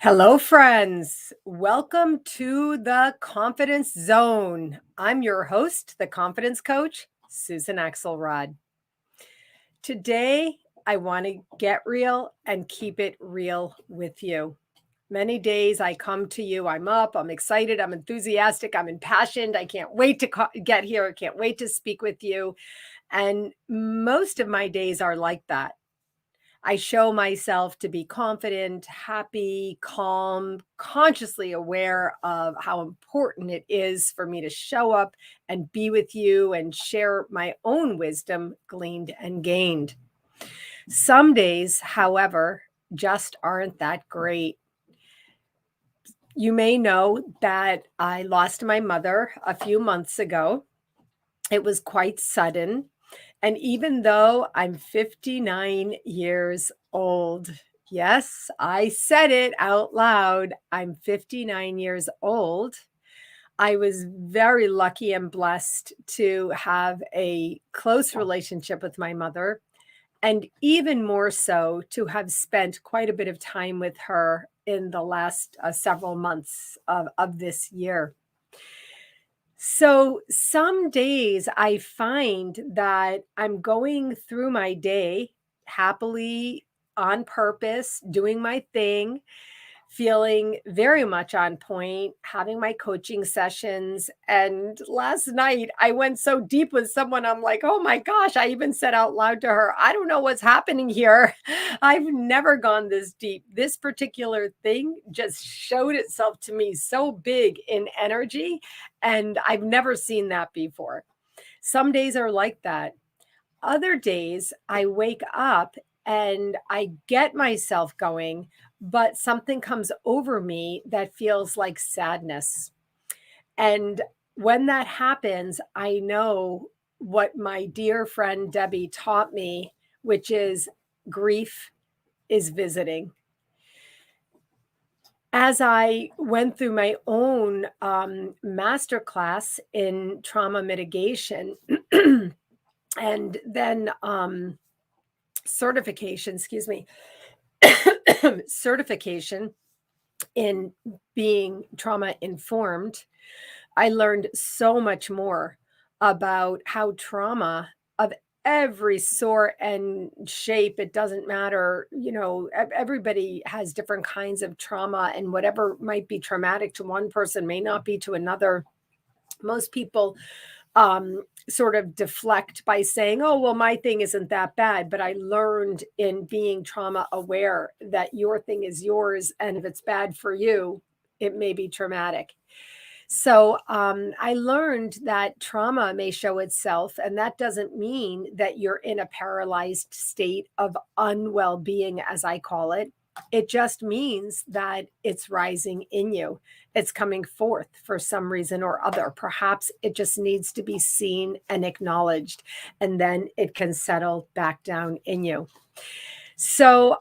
Hello, friends. Welcome to the Confidence Zone. I'm your host, the Confidence Coach, Susan Axelrod. Today, I want to get real and keep it real with you. Many days I come to you, I'm up, I'm excited, I'm enthusiastic, I'm impassioned. I can't wait to get here. I can't wait to speak with you. And most of my days are like that. I show myself to be confident, happy, calm, consciously aware of how important it is for me to show up and be with you and share my own wisdom gleaned and gained. Some days, however, just aren't that great. You may know that I lost my mother a few months ago. It was quite sudden. And even though I'm 59 years old, yes, I said it out loud. I'm 59 years old. I was very lucky and blessed to have a close relationship with my mother, and even more so to have spent quite a bit of time with her in the last several months of this year. So some days I find that I'm going through my day happily, on purpose, doing my thing, feeling very much on point, having my coaching sessions. And last night I went so deep with someone, I'm like, oh my gosh, I even said out loud to her, I don't know what's happening here. I've never gone this deep. This particular thing just showed itself to me so big in energy, and I've never seen that before. Some days are like that. Other days, I wake up and I get myself going, but something comes over me that feels like sadness. And when that happens, I know what my dear friend Debbie taught me, which is grief is visiting. As I went through my own masterclass in trauma mitigation, and then certification, excuse me, certification in being trauma informed, I learned so much more about how trauma of every sort and shape, it doesn't matter, everybody has different kinds of trauma, and whatever might be traumatic to one person may not be to another. Most people sort of deflect by saying, oh, well, my thing isn't that bad. But I learned in being trauma aware that your thing is yours. And if it's bad for you, it may be traumatic. So I learned that trauma may show itself, and that doesn't mean that you're in a paralyzed state of unwell being, as I call it. It just means that it's rising in you. It's coming forth for some reason or other. Perhaps it just needs to be seen and acknowledged, and then it can settle back down in you. So,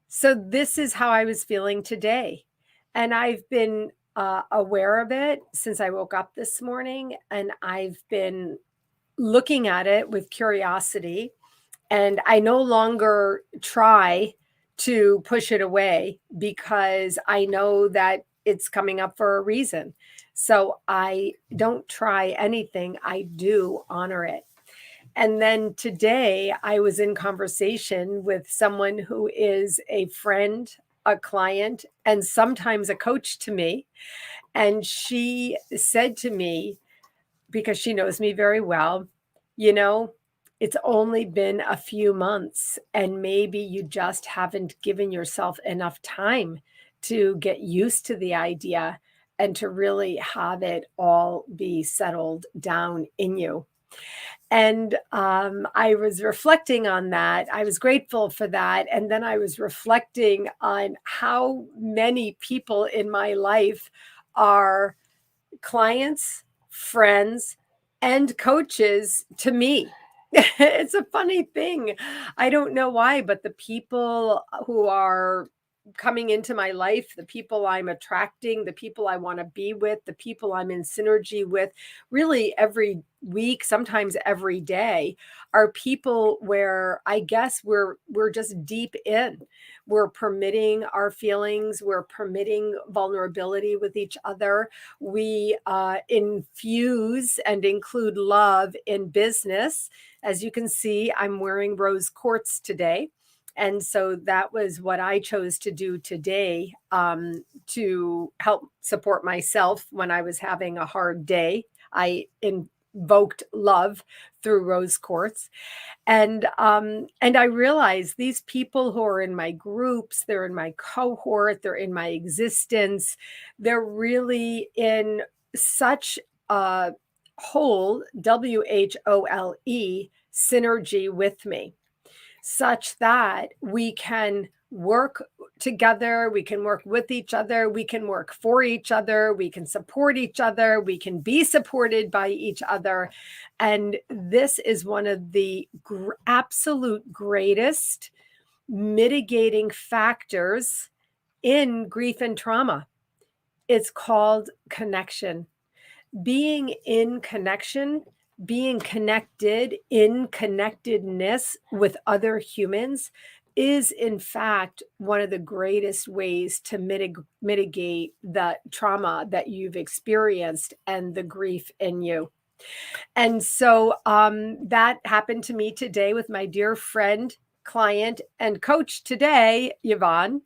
so this is how I was feeling today, and I've been aware of it since I woke up this morning, and I've been looking at it with curiosity, and I no longer try to push it away because I know that it's coming up for a reason. So I don't try anything, I do honor it. And then today I was in conversation with someone who is a friend, a client, and sometimes a coach to me. And she said to me, because she knows me very well, you know, it's only been a few months, and maybe you just haven't given yourself enough time to get used to the idea and to really have it all be settled down in you. And I was reflecting on that. I was grateful for that. And then I was reflecting on how many people in my life are clients, friends, and coaches to me. It's a funny thing. I don't know why, but the people who are coming into my life, the people I'm attracting, the people I want to be with, the people I'm in synergy with, really every week, sometimes every day, are people where I guess we're just deep in. We're permitting our feelings, we're permitting vulnerability with each other. We infuse and include love in business. As you can see, I'm wearing rose quartz today. And so that was what I chose to do today, to help support myself when I was having a hard day. I invoked love through rose quartz. And I realized these people who are in my groups, they're in my cohort, they're in my existence, they're really in such a whole, WHOLE, synergy with me, such that we can work together, we can work with each other, we can work for each other, we can support each other, we can be supported by each other. And this is one of the absolute greatest mitigating factors in grief and trauma. It's called connection. Being in connection, being connected in connectedness with other humans is, in fact, one of the greatest ways to mitigate the trauma that you've experienced and the grief in you. And so that happened to me today with my dear friend, client, and coach today, Yvonne.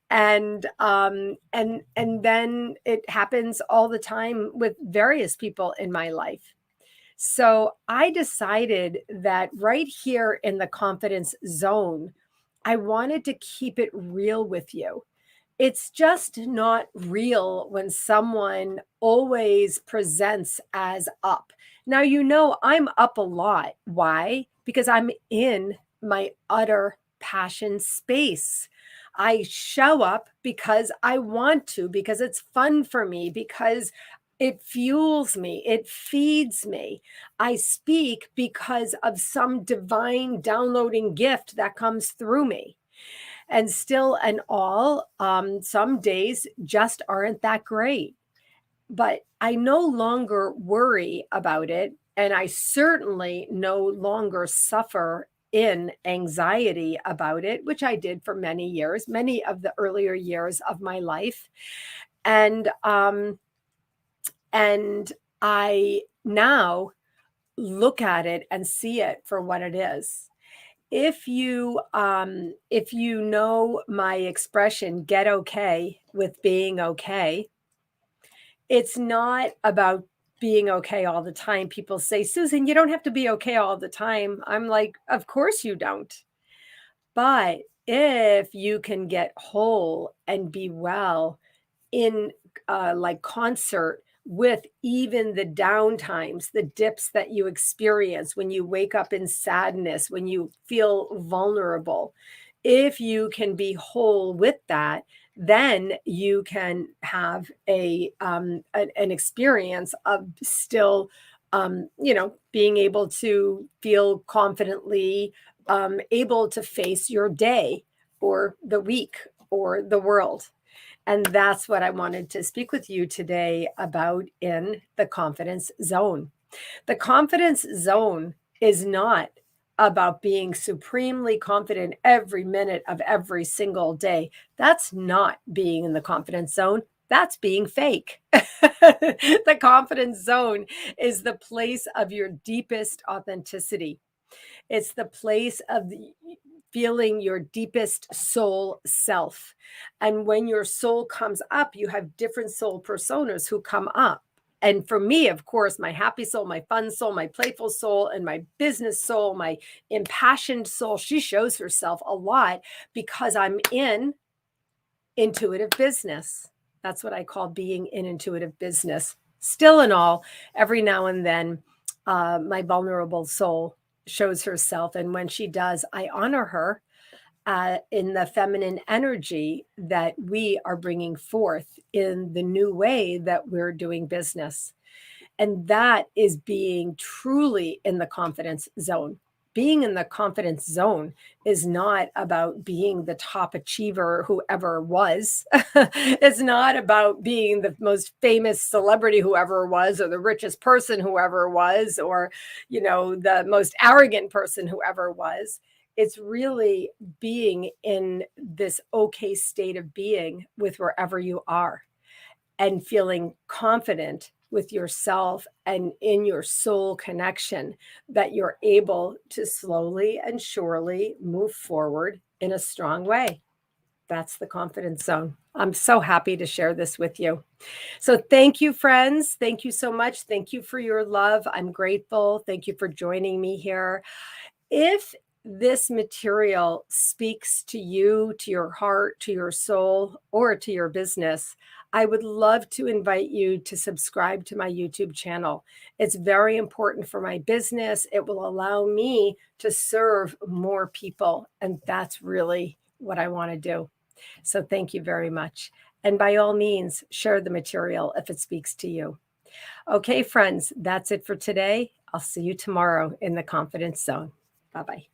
And then it happens all the time with various people in my life. So I decided that right here in the confidence zone, I wanted to keep it real with you. It's just not real when someone always presents as up. Now, I'm up a lot. Why? Because I'm in my utter passion space. I show up because I want to, because it's fun for me, because it fuels me, it feeds me. I speak because of some divine downloading gift that comes through me. And still and all, some days just aren't that great. But I no longer worry about it. And I certainly no longer suffer in anxiety about it, which I did for many years, many of the earlier years of my life. And and I now look at it and see it for what it is. If you know my expression, get okay with being okay, it's not about being okay all the time. People say, Susan, you don't have to be okay all the time. I'm like, of course you don't. But if you can get whole and be well in like concert with even the down times, the dips that you experience when you wake up in sadness, when you feel vulnerable, if you can be whole with that, then you can have an experience of still, being able to feel confidently, able to face your day or the week or the world. And that's what I wanted to speak with you today about in the confidence zone. The confidence zone is not about being supremely confident every minute of every single day. That's not being in the confidence zone. That's being fake. The confidence zone is the place of your deepest authenticity. It's the place of feeling your deepest soul self. And when your soul comes up, you have different soul personas who come up. And for me, of course, my happy soul, my fun soul, my playful soul, and my business soul, my impassioned soul, she shows herself a lot because I'm in intuitive business. That's what I call being in intuitive business. Still and all, every now and then, my vulnerable soul shows herself. And when she does, I honor her in the feminine energy that we are bringing forth in the new way that we're doing business. And that is being truly in the confidence zone. being in the confidence zone is not about being the top achiever who ever was. It's not about being the most famous celebrity who ever was, or the richest person who ever was, or, the most arrogant person who ever was. It's really being in this okay state of being with wherever you are and feeling confident with yourself and in your soul connection that you're able to slowly and surely move forward in a strong way. That's the confidence zone. I'm so happy to share this with you. So, thank you, friends. Thank you so much. Thank you for your love. I'm grateful. Thank you for joining me here. If this material speaks to you, to your heart, to your soul, or to your business, I would love to invite you to subscribe to my YouTube channel. It's very important for my business. It will allow me to serve more people. And that's really what I want to do. So thank you very much. And by all means, share the material if it speaks to you. Okay, friends, that's it for today. I'll see you tomorrow in the Confidence Zone. Bye-bye.